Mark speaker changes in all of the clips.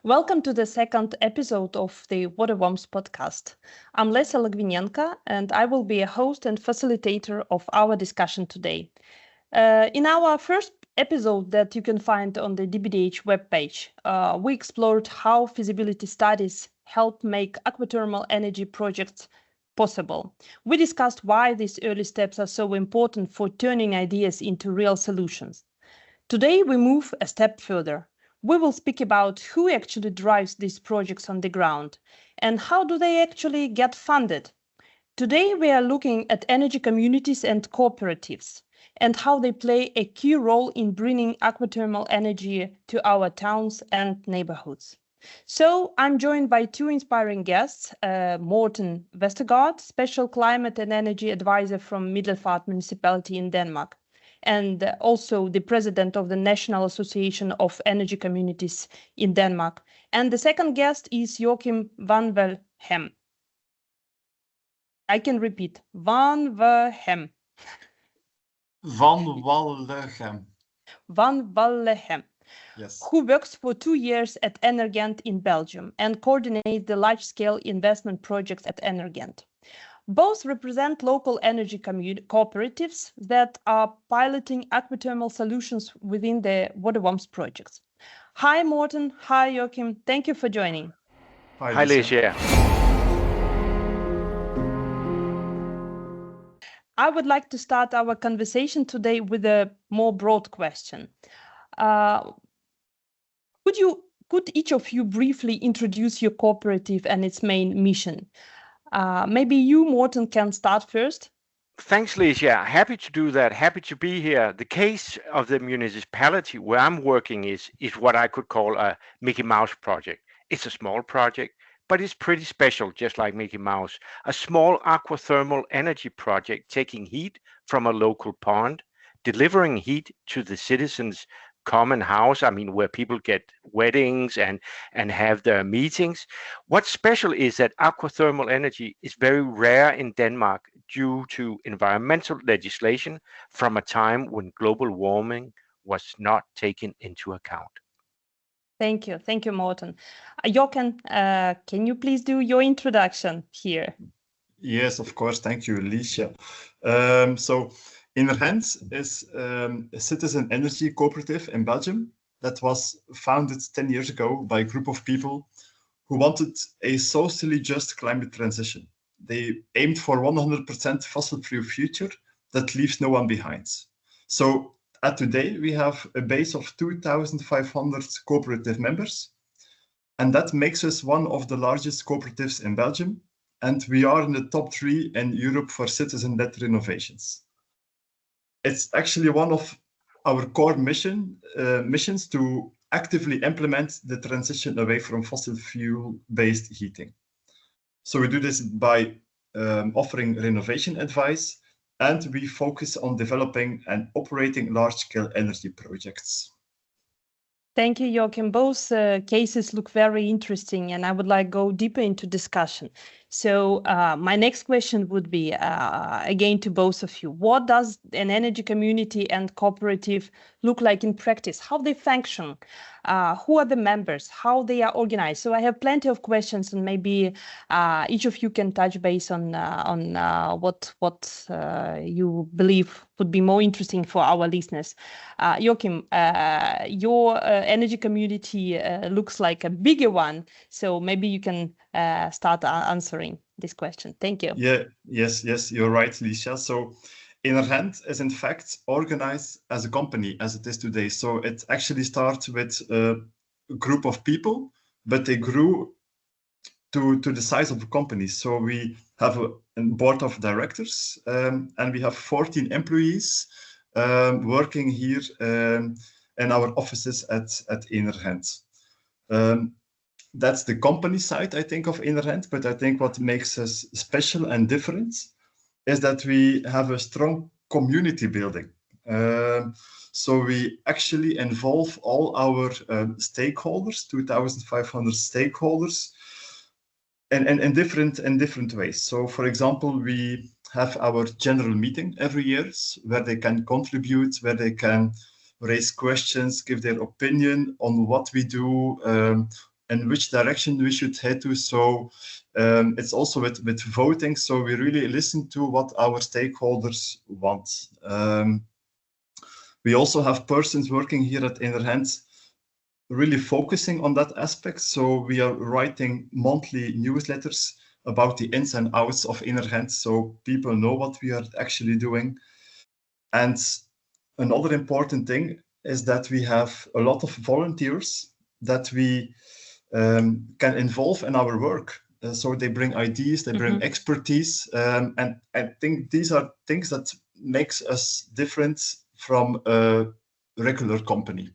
Speaker 1: Welcome to the second episode of the WaterWarmth Podcast. I'm Lesa Logvinenko, and I will be a host and facilitator of our discussion today. In our first episode that you can find on the DBDH webpage, we explored how feasibility studies help make aqua thermal energy projects possible. We discussed why these early steps are so important for turning ideas into real solutions. Today, we move a step further. We will speak about who actually drives these projects on the ground and how do they actually get funded. Today, we are looking at energy communities and cooperatives and how they play a key role in bringing aqua thermal energy to our towns and neighborhoods. So I'm joined by two inspiring guests, Morten Westergaard, Special Climate and Energy Advisor from Middelfart Municipality in Denmark, and also the president of the National Association of Energy Communities in Denmark. And the second guest is Joachim Vanwalleghem. I can repeat, Vanwalleghem.
Speaker 2: Vanwalleghem.
Speaker 1: Vanwalleghem.
Speaker 2: Yes.
Speaker 1: Who works for 2 years at Energent in Belgium and coordinates the large-scale investment projects at Energent. Both represent local energy cooperatives that are piloting aqua thermal solutions within the WaterWarmth projects. Hi, Morten. Hi, Joachim. Thank you for joining.
Speaker 3: Hi, Lisa.
Speaker 1: I would like to start our conversation today with a more broad question. Could each of you briefly introduce your cooperative and its main mission? Maybe you, Morten, can start first.
Speaker 3: Thanks, Lisa. Happy to do that. Happy to be here. The case of the municipality where I'm working is what I could call a Mickey Mouse project. It's a small project, but it's pretty special, just like Mickey Mouse. A small aqua thermal energy project taking heat from a local pond, delivering heat to the citizens' common house, where people get weddings and have their meetings. What's special is that aqua thermal energy is very rare in Denmark due to environmental legislation from a time when global warming was not taken into account.
Speaker 1: Thank you, Morten. Joachim, can you please do your introduction here?
Speaker 2: Yes, of course. Thank you, Alicia. So Energent is a citizen energy cooperative in Belgium that was founded 10 years ago by a group of people who wanted a socially just climate transition. They aimed for 100% fossil-free future that leaves no one behind. So at today, we have a base of 2,500 cooperative members, and that makes us one of the largest cooperatives in Belgium, and we are in the top 3 in Europe for citizen-led renovations. It's actually one of our core missions to actively implement the transition away from fossil fuel-based heating. So we do this by offering renovation advice, and we focus on developing and operating large-scale energy projects.
Speaker 1: Thank you, Joachim. Both cases look very interesting, and I would like to go deeper into discussion. So my next question would be, again, to both of you. What does an energy community and cooperative look like in practice? How they function? Who are the members? How they are organized? So I have plenty of questions, and maybe each of you can touch base on what you believe would be more interesting for our listeners. Joachim, your energy community looks like a bigger one, so maybe you can start answering this question. Thank you.
Speaker 2: Yes, you're right, Lisa. So Energent is in fact organized as a company as it is today. So it actually starts with a group of people, but they grew to the size of a company. So we have a board of directors and we have 14 employees working here in our offices at Energent. That's the company side, I think, of Energent, but I think what makes us special and different is that we have a strong community building. So we actually involve all our stakeholders, 2,500 stakeholders, in different ways. So, for example, we have our general meeting every year where they can contribute, where they can raise questions, give their opinion on what we do, in which direction we should head to. So it's also with voting. So we really listen to what our stakeholders want. We also have persons working here at Energent really focusing on that aspect. So we are writing monthly newsletters about the ins and outs of Energent, so people know what we are actually doing. And another important thing is that we have a lot of volunteers that we can involve in our work. So they bring ideas, they bring expertise, and I think these are things that makes us different from a regular company.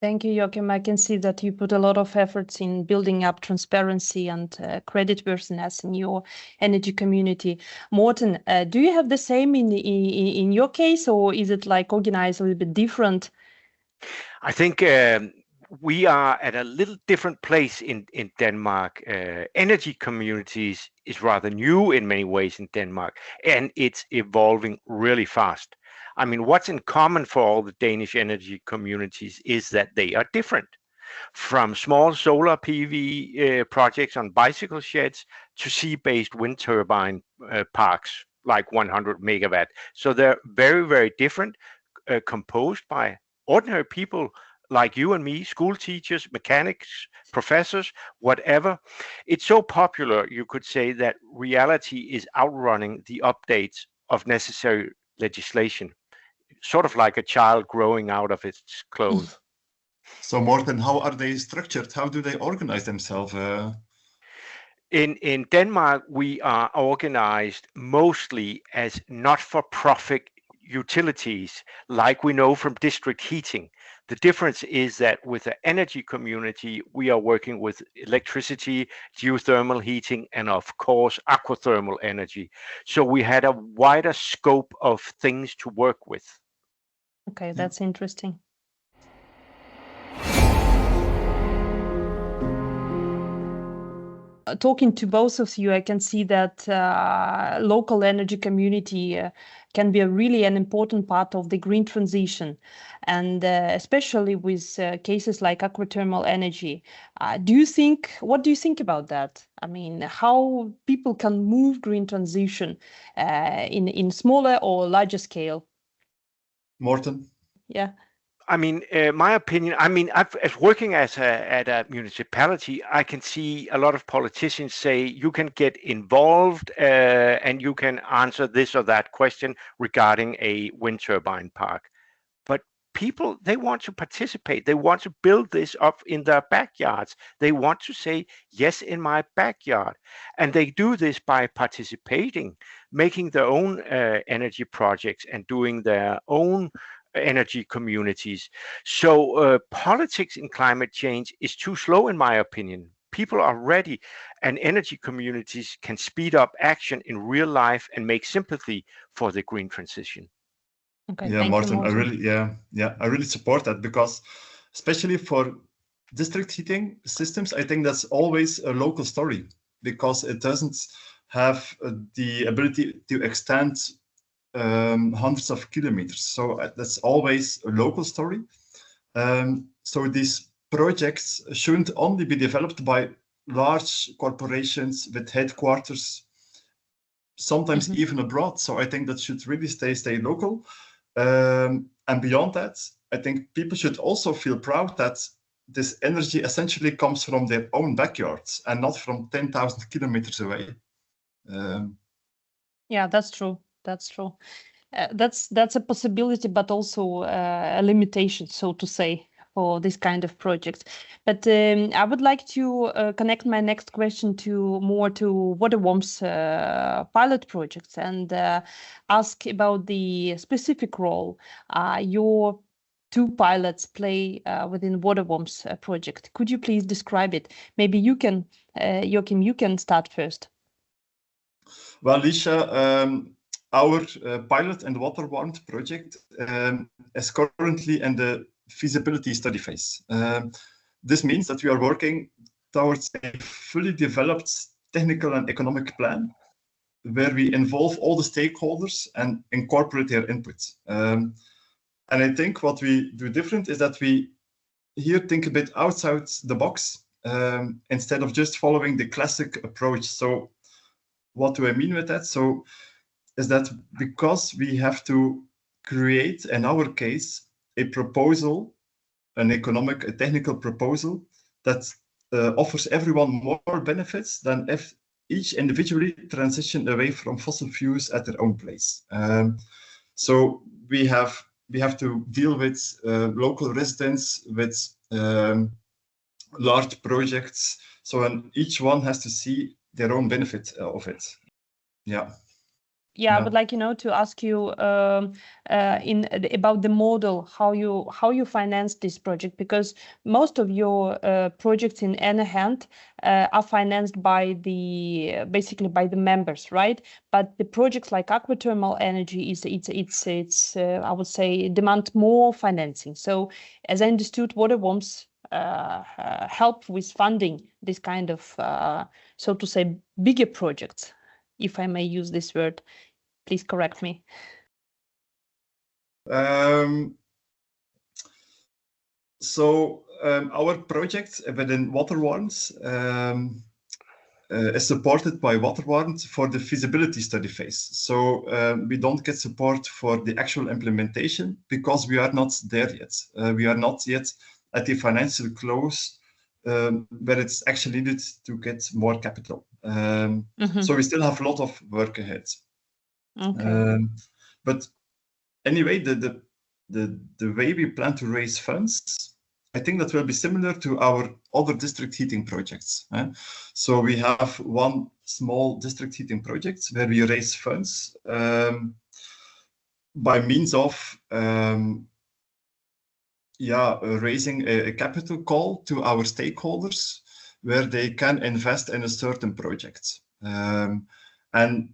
Speaker 1: Thank you, Joachim. I can see that you put a lot of efforts in building up transparency and creditworthiness in your energy community. Morten, do you have the same in your case, or is it like organized a little bit different?
Speaker 3: I think we are at a little different place in Denmark. Energy communities is rather new in many ways in Denmark, and it's evolving really fast. I mean, what's in common for all the Danish energy communities is that they are different. From small solar PV projects on bicycle sheds to sea-based wind turbine parks, like 100 megawatt. So they're very, very different, composed by ordinary people like you and me, school teachers, mechanics, professors, whatever. It's so popular, you could say, that reality is outrunning the updates of necessary legislation. Sort of like a child growing out of its clothes.
Speaker 2: So Morten, how are they structured? How do they organize themselves?
Speaker 3: In Denmark, we are organized mostly as not-for-profit utilities, like we know from district heating. The difference is that with the energy community, we are working with electricity, geothermal heating, and of course, aqua thermal energy. So we had a wider scope of things to work with.
Speaker 1: Okay, that's interesting. Talking to both of you, I can see that local energy community can be really an important part of the green transition, and especially with cases like Aqua Thermal Energy. What do you think about that? I mean, how people can move green transition in smaller or larger scale?
Speaker 2: Morten?
Speaker 1: Yeah.
Speaker 3: I mean, my opinion, as working at a municipality, I can see a lot of politicians say you can get involved and you can answer this or that question regarding a wind turbine park. But people, they want to participate. They want to build this up in their backyards. They want to say, yes, in my backyard. And they do this by participating, making their own energy projects and doing their own energy communities. So politics in climate change is too slow, in my opinion. People are ready, and energy communities can speed up action in real life and make sympathy for the green transition.
Speaker 1: Okay,
Speaker 2: yeah, Morten, I really support that, because especially for district heating systems, I think that's always a local story, because it doesn't have the ability to extend hundreds of kilometers. So that's always a local story. So these projects shouldn't only be developed by large corporations with headquarters, sometimes even abroad. So I think that should really stay local. And beyond that, I think people should also feel proud that this energy essentially comes from their own backyards and not from 10,000 kilometers away.
Speaker 1: Yeah, that's true. That's true. That's a possibility, but also a limitation, so to say, for this kind of project. But I would like to connect my next question to WaterWarmth's pilot projects and ask about the specific role your two pilots play within WaterWarmth's project. Could you please describe it? Maybe you can, Joachim, you can start first.
Speaker 2: Well, Liesje, our pilot and WaterWarmth project is currently in the feasibility study phase. This means that we are working towards a fully developed technical and economic plan where we involve all the stakeholders and incorporate their input. And I think what we do different is that we here think a bit outside the box. instead of just following the classic approach. So what do I mean with that? So is that because we have to create, in our case, a proposal, a technical proposal that offers everyone more benefits than if each individually transition away from fossil fuels at their own place. So we have to deal with local residents, with large projects. So each one has to see their own benefit of it. Yeah.
Speaker 1: Yeah, I would like to ask you about the model, how you finance this project, because most of your projects in Energent are financed basically by the members, right? But the projects like Aqua Thermal Energy it's I would say demand more financing. So as I understood, WaterWarmth help with funding this kind of so to say bigger projects, if I may use this word. Please correct me.
Speaker 2: Our project within WaterWarmth is supported by WaterWarmth for the feasibility study phase. So we don't get support for the actual implementation because we are not there yet. We are not yet at the financial close where it's actually needed to get more capital. So we still have a lot of work ahead.
Speaker 1: Okay.
Speaker 2: But anyway, the way we plan to raise funds, I think that will be similar to our other district heating projects. So we have one small district heating project where we raise funds by means of raising a capital call to our stakeholders where they can invest in a certain project. And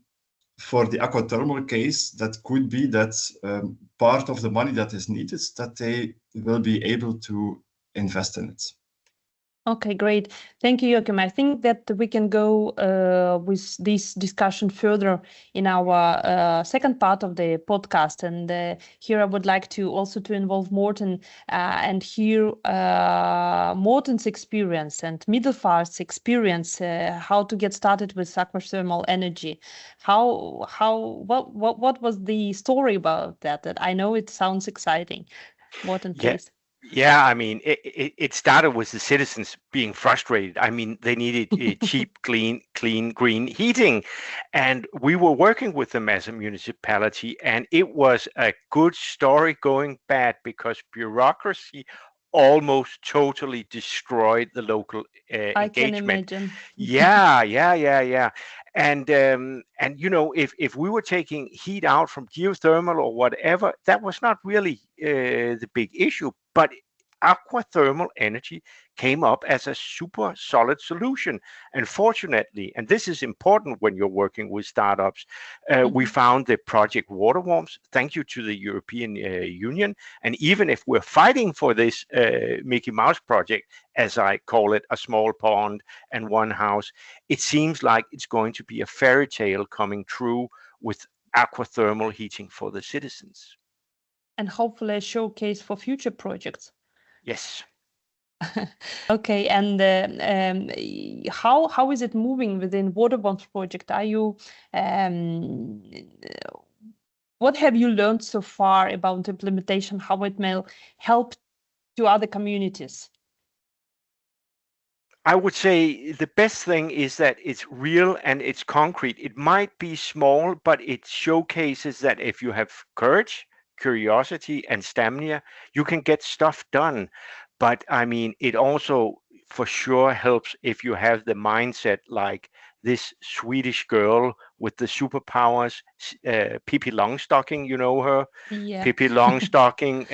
Speaker 2: for the aqua thermal case, that could be that part of the money that is needed, that they will be able to invest in it.
Speaker 1: Okay, great. Thank you, Joachim. I think that we can go with this discussion further in our second part of the podcast. And here I would like to also to involve Morten and hear Morten's experience and Middelfart's experience, how to get started with Aqua Thermal Energy. What was the story about that? That I know it sounds exciting. Morten, please.
Speaker 3: Yeah, I mean, it started with the citizens being frustrated. I mean, they needed cheap, clean, green heating. And we were working with them as a municipality, and it was a good story going bad because bureaucracy almost totally destroyed the local engagement.
Speaker 1: I can imagine.
Speaker 3: Yeah. And if we were taking heat out from geothermal or whatever, that was not really the big issue. But Aqua Thermal Energy came up as a super solid solution. And fortunately, and this is important when you're working with startups, we found the project WaterWarmth, thank you to the European Union. And even if we're fighting for this Mickey Mouse project, as I call it, a small pond and one house, it seems like it's going to be a fairy tale coming true with aqua thermal heating for the citizens.
Speaker 1: And hopefully a showcase for future projects.
Speaker 3: Yes.
Speaker 1: Okay, and how is it moving within WaterWarmth project? Are you what have you learned so far about implementation? How it may help to other communities?
Speaker 3: I would say the best thing is that it's real and it's concrete. It might be small, but it showcases that if you have courage, curiosity, and stamina, you can get stuff done. But I mean, it also for sure helps if you have the mindset like this Swedish girl with the superpowers, Pippi Longstocking, you know her?
Speaker 1: Yeah.
Speaker 3: Pippi Longstocking,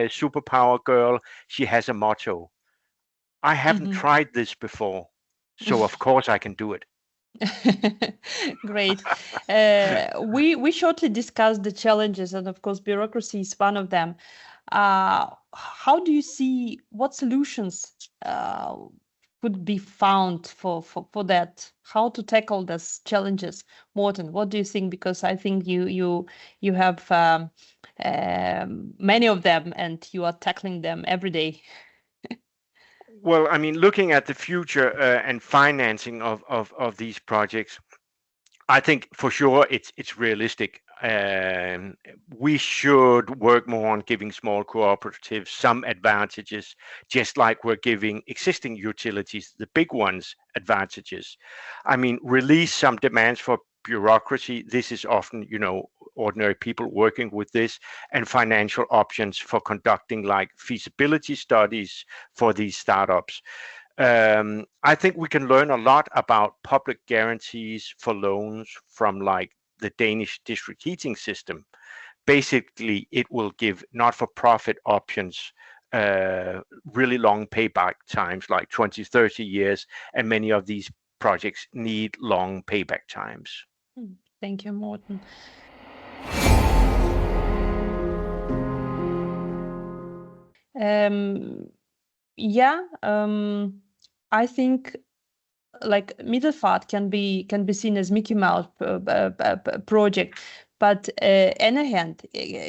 Speaker 3: superpower girl. She has a motto. I haven't tried this before, so of course I can do it.
Speaker 1: Great. We shortly discussed the challenges, and of course, bureaucracy is one of them. How do you see what solutions could be found for that? How to tackle those challenges? Morten, what do you think? Because I think you have many of them, and you are tackling them every day.
Speaker 3: Well, I mean, looking at the future and financing of these projects, I think for sure it's realistic. We should work more on giving small cooperatives some advantages, just like we're giving existing utilities, the big ones, advantages. I mean, release some demands for bureaucracy. This is often, ordinary people working with this, and financial options for conducting like feasibility studies for these startups. I think we can learn a lot about public guarantees for loans from like the Danish district heating system. Basically, it will give not-for-profit options really long payback times, like 20, 30 years, and many of these projects need long payback times.
Speaker 1: Thank you, Morten. I think like Middelfart can be seen as Mickey Mouse project, but Energent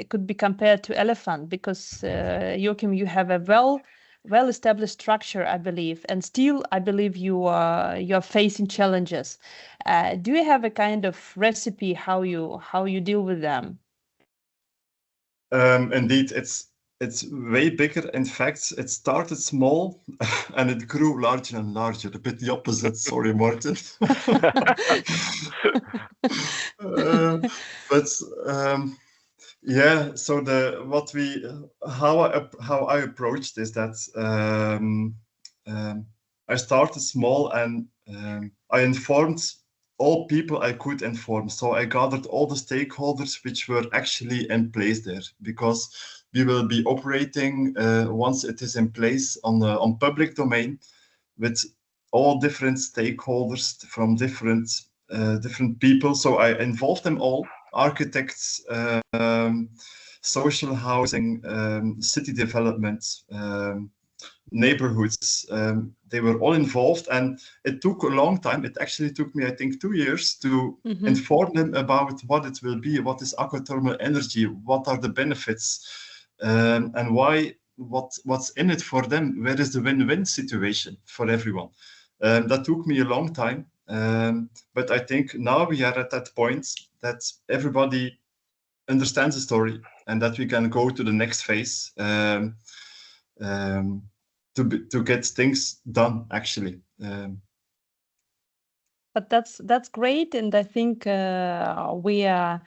Speaker 1: could be compared to elephant, because Joachim, you have a well established structure, I believe, and still I believe you're facing challenges. Do you have a kind of recipe how you deal with them?
Speaker 2: Indeed, it's way bigger. In fact, it started small and it grew larger and larger. A bit the opposite. Sorry, Morten. Yeah. So how I approached is that I started small and I informed all people I could inform. So I gathered all the stakeholders which were actually in place there, because we will be operating once it is in place on public domain with all different stakeholders from different people. So I involved them all: architects, social housing, city development, neighborhoods. They were all involved, and it took a long time. It actually took me, I think, 2 years to inform them about what it will be, what is Aqua Thermal Energy, what are the benefits, and what's in it for them, where is the win-win situation for everyone. That took me a long time, but I think now we are at that point that everybody understands the story and that we can go to the next phase. To get things done, actually.
Speaker 1: But that's great, and I think we are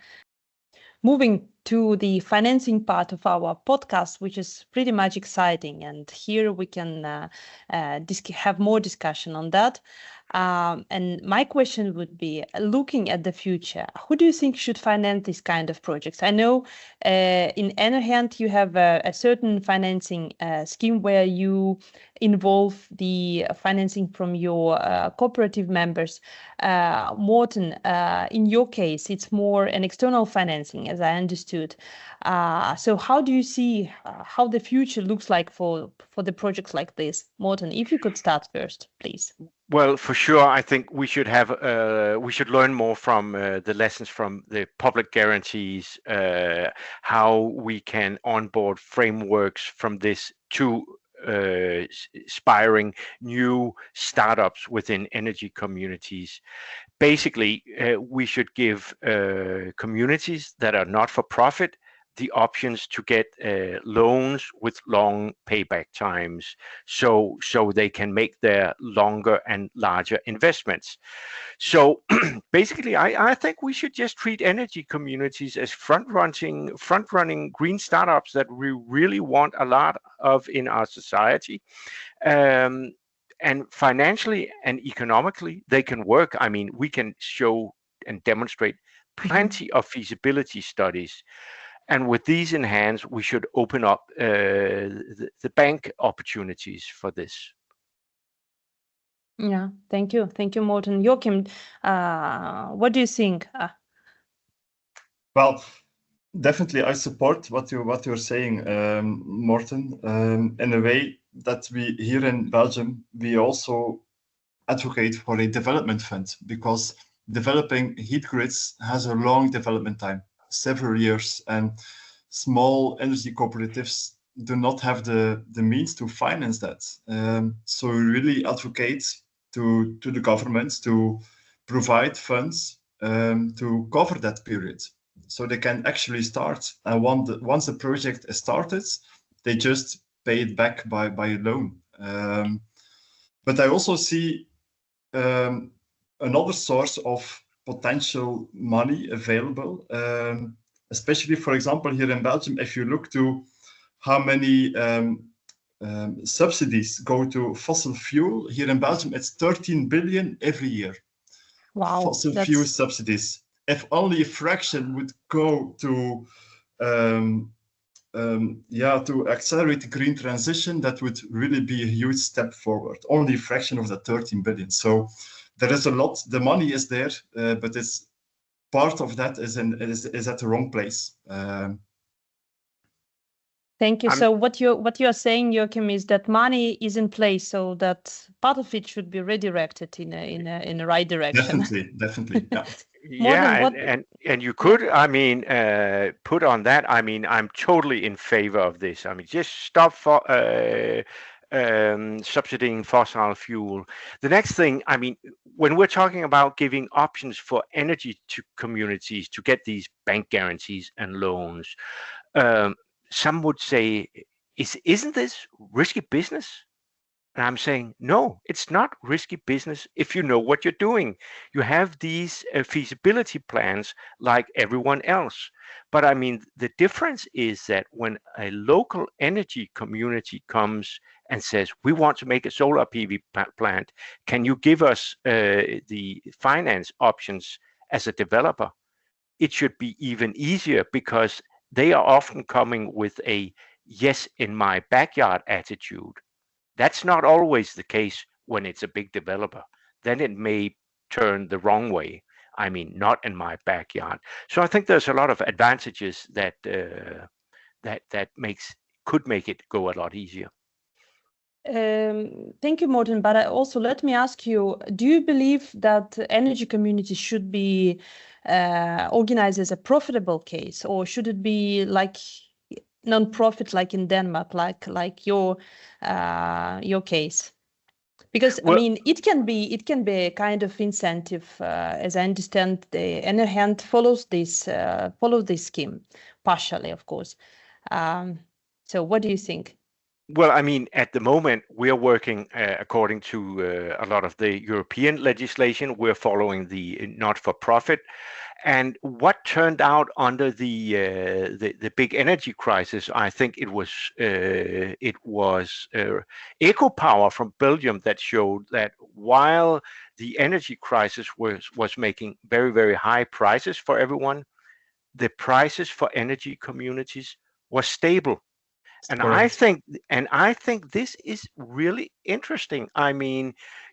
Speaker 1: moving to the financing part of our podcast, which is pretty much exciting. And here we can have more discussion on that. And my question would be, looking at the future, who do you think should finance this kind of projects? I know in Energent you have a certain financing scheme where you involve the financing from your cooperative members. Morten, in your case, it's more an external financing, as I understood. So how do you see how the future looks like for the projects like this? Morten, if you could start first, please.
Speaker 3: Well, for sure, I think we should learn more from the lessons from the public guarantees, how we can onboard frameworks from this to inspiring new startups within energy communities. Basically, we should give communities that are not for profit the options to get loans with long payback times, so they can make their longer and larger investments. So basically, I think we should just treat energy communities as front-running green startups that we really want a lot of in our society. And financially and economically, they can work. I mean, we can show and demonstrate plenty of feasibility studies. And with these in hand, we should open up the bank opportunities for this.
Speaker 1: Yeah, thank you, Morten. Joachim, what do you think?
Speaker 2: Well, definitely, I support what you're saying, Morten. In a way that we here in Belgium, we also advocate for a development fund, because developing heat grids has a long development time, several years, and small energy cooperatives do not have the means to finance that. So we really advocate to the governments to provide funds to cover that period, so they can actually start. And once the project is started, they just pay it back by a loan. But I also see another source of potential money available, especially, for example, here in Belgium, if you look to how many subsidies go to fossil fuel, here in Belgium, it's 13 billion every year.
Speaker 1: Wow,
Speaker 2: Fossil fuel subsidies. If only a fraction would go to to accelerate the green transition, that would really be a huge step forward. Only a fraction of the 13 billion. So there is a lot. The money is there, but it's part of that is at the wrong place.
Speaker 1: Thank you. So what you are saying, Joachim, is that money is in place, so that part of it should be redirected in a right direction.
Speaker 2: Definitely, yeah.
Speaker 3: Yeah, and you could, put on that. I'm totally in favor of this. Just stop for subsidizing fossil fuel. The next thing, when we're talking about giving options for energy to communities to get these bank guarantees and loans, some would say, isn't this risky business? And I'm saying, no, it's not risky business if you know what you're doing. You have these feasibility plans like everyone else. But the difference is that when a local energy community comes and says, we want to make a solar PV plant, can you give us the finance options as a developer? It should be even easier, because they are often coming with a yes in my backyard attitude. That's not always the case when it's a big developer. Then it may turn the wrong way. Not in my backyard. So I think there's a lot of advantages that could make it go a lot easier.
Speaker 1: Thank you, Morten. But also let me ask you: do you believe that energy communities should be organized as a profitable case, or should it be like non-profit, like in Denmark, like your case? Because it can be a kind of incentive, as I understand. The Energent follows this scheme partially, of course. So what do you think?
Speaker 3: Well, at the moment, we are working according to a lot of the European legislation. We're following the not-for-profit. And what turned out under the big energy crisis, I think it was EcoPower from Belgium that showed that while the energy crisis was making very, very high prices for everyone, the prices for energy communities was stable. And I think this is really interesting.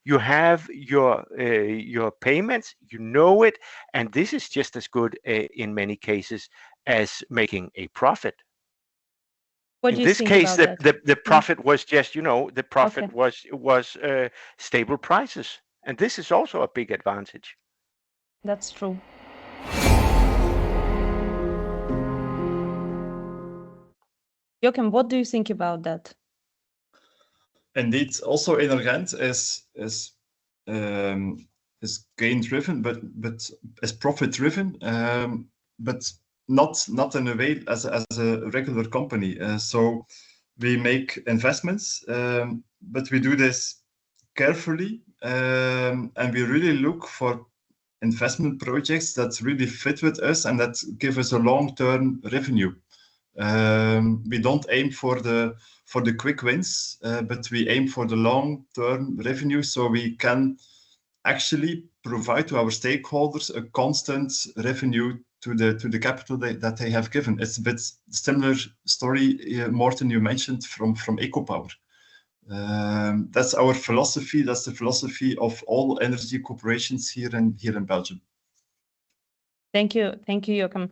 Speaker 3: You have your payments, you know it, and this is just as good in many cases as making a profit.
Speaker 1: What do you think about that?
Speaker 3: In this case, the profit was just, the profit was stable prices, and this is also a big advantage.
Speaker 1: That's true. Joachim, what do you think about that?
Speaker 2: Indeed, also Energent is gain driven, but is profit driven, but not in a way as a regular company. So we make investments, but we do this carefully, and we really look for investment projects that really fit with us and that give us a long-term revenue. We don't aim for the quick wins, but we aim for the long-term revenue, so we can actually provide to our stakeholders a constant revenue to the capital that they have given. It's a bit similar story, Morten, you mentioned from EcoPower. That's our philosophy. That's the philosophy of all energy corporations here in Belgium.
Speaker 1: Thank you, Joachim.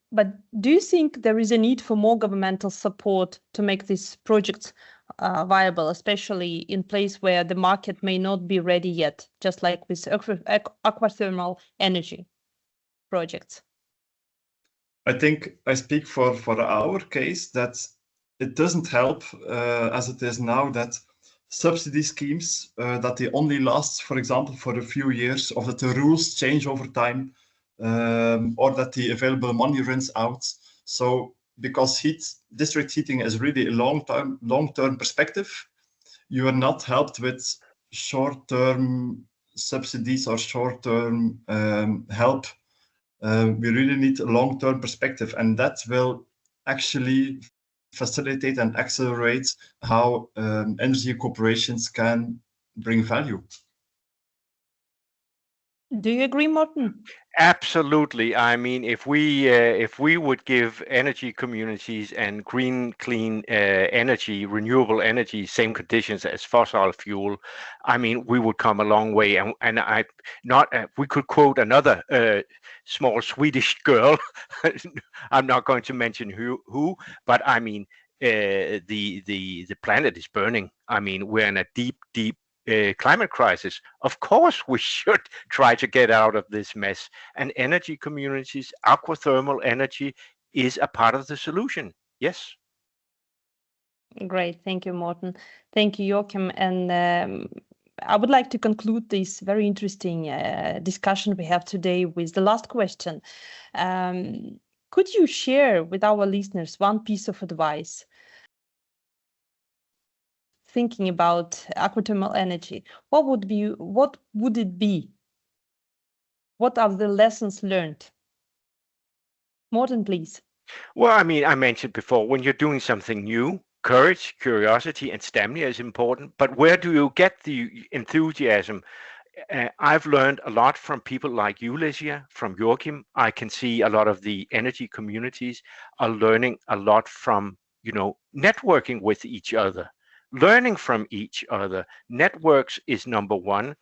Speaker 1: But do you think there is a need for more governmental support to make these projects viable, especially in places where the market may not be ready yet, just like with Aqua Thermal Energy projects?
Speaker 2: I think I speak for our case that it doesn't help, as it is now, that subsidy schemes, that they only last, for example, for a few years, or that the rules change over time, or that the available money runs out. So because district heating is really a long-term perspective, you are not helped with short-term subsidies or short-term help. We really need a long-term perspective, and that will actually facilitate and accelerate how energy corporations can bring value.
Speaker 1: Do you agree, Morten?
Speaker 3: Absolutely. I mean, if we would give energy communities and green, clean energy, renewable energy, same conditions as fossil fuel, I mean, we would come a long way. And we could quote another small Swedish girl. I'm not going to mention who, but I mean, the planet is burning. I mean, we're in a deep climate crisis. Of course, we should try to get out of this mess. And energy communities, Aqua Thermal Energy is a part of the solution. Yes.
Speaker 1: Great. Thank you, Morten. Thank you, Joachim. And I would like to conclude this very interesting discussion we have today with the last question. Could you share with our listeners one piece of advice thinking about aqua thermal energy? What would it be? What are the lessons learned? Morten, please.
Speaker 3: Well, I mean, I mentioned before, when you're doing something new, courage, curiosity, and stamina is important. But where do you get the enthusiasm? I've learned a lot from people like you, Licia, from Joachim. I can see a lot of the energy communities are learning a lot from, networking with each other, learning from each other. Networks is number one.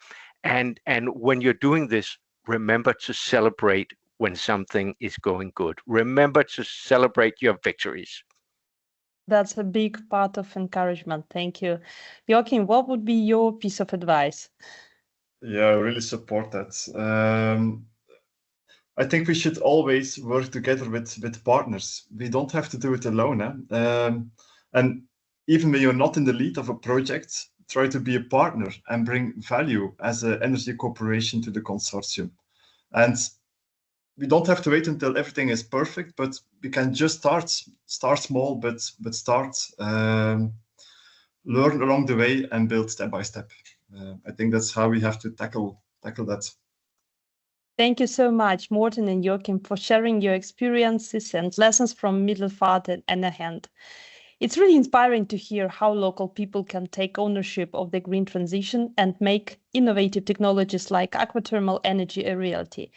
Speaker 3: And when you're doing this, remember to celebrate when something is going good. Remember to celebrate your victories.
Speaker 1: That's a big part of encouragement. Thank you. Joachim, what would be your piece of advice?
Speaker 2: Yeah, I really support that. I think we should always work together with partners. We don't have to do it alone. And even when you're not in the lead of a project, try to be a partner and bring value as an energy corporation to the consortium. And we don't have to wait until everything is perfect, but we can just start small, but start, learn along the way and build step by step. I think that's how we have to tackle that.
Speaker 1: Thank you so much, Morten and Joachim, for sharing your experiences and lessons from Middelfart and Energent. It's really inspiring to hear how local people can take ownership of the green transition and make innovative technologies like aqua thermal energy a reality.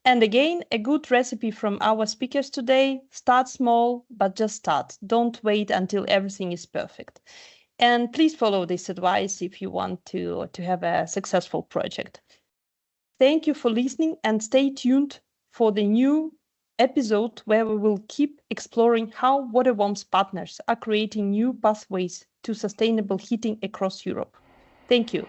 Speaker 1: And again, a good recipe from our speakers today: start small, but just start. Don't wait until everything is perfect. And please follow this advice if you want to have a successful project. Thank you for listening, and stay tuned for the new episode where we will keep exploring how WaterWarmth partners are creating new pathways to sustainable heating across Europe. Thank you.